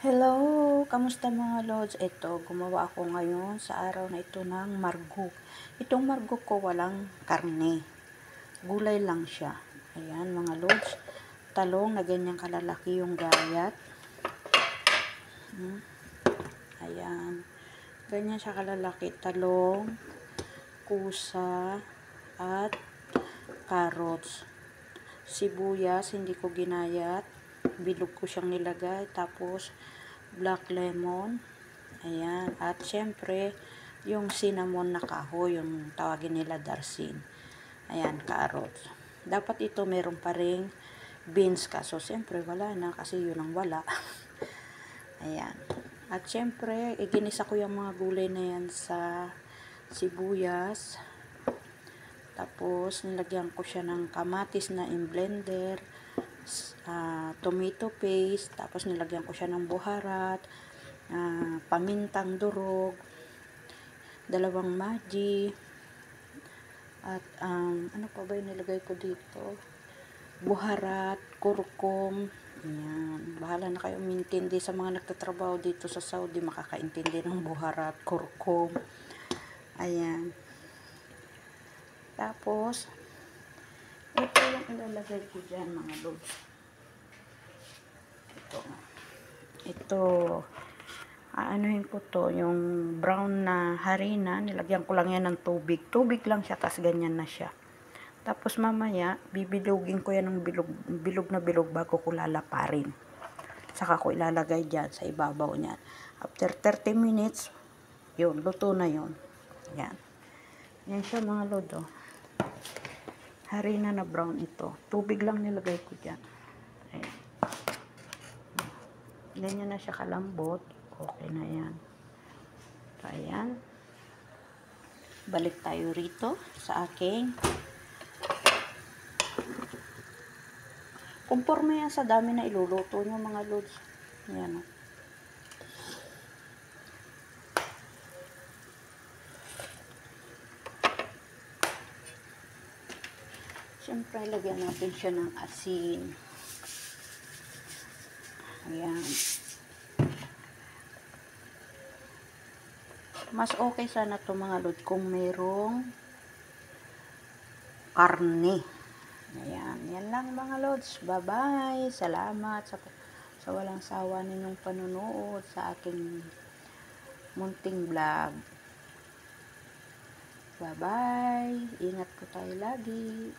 Hello! Kamusta mga lods? Ito, gumawa ako ngayon sa araw na ito ng margok. Itong margok ko walang karne. Gulay lang siya. Ayan mga lods. Talong na ganyang kalalaki yung gayat. Ayan. Ganyan siya kalalaki. Talong, kusa, at carrots. Sibuyas, hindi ko ginayat. Bilog ko siyang nilagay. Tapos, black lemon. Ayan. At syempre, yung cinnamon na kahoy, yung tawagin nila darsin. Ayan, carrots. Dapat ito meron pa ring beans ka. So, syempre, wala na kasi yun ang wala. Ayan. At syempre, iginisa ko yung mga gulay na yan sa sibuyas. Tapos, nilagyan ko siya ng kamatis na in blender, tomato paste, tapos nilagyan ko siya ng buharat, pamintang durog, 2 Maggi, at ano pa ba yung nilagay ko dito? Buharat, kurkum. Ayan. Bahala na kayo umintindi sa mga nagtatrabaho dito sa Saudi, makakaintindi ng buharat, kurkum. Ayan. Tapos, ito yung ilalagay ko dyan mga lods. Ito, aanuhin ko to, yung brown na harina, nilagyan ko lang yan ng tubig. Tubig lang siya, tas ganyan na siya. Tapos mamaya, bibilugin ko yan ng bilog na bilog bago ko lalaparin. Saka ko ilalagay dyan sa ibabaw niyan. After 30 minutes, yun, luto na yun. Yan. Yan siya mga lodo. Harina na brown ito. Tubig lang nilagay ko dyan. Ayan. Ganyan na siya kalambot. Okay na yan. So, ayan. Balik tayo rito sa aking. Conforme yan sa dami na iluluto nyo mga lods. Ayan o. Siyempre, lagyan natin siya ng asin. Ayan. Mas okay sana to mga lods kung mayroong karne. Ayan. Yan lang mga lods. Bye-bye. Salamat sa walang sawa ninyong panunood sa aking munting vlog. Bye-bye. Ingat po tayo lagi.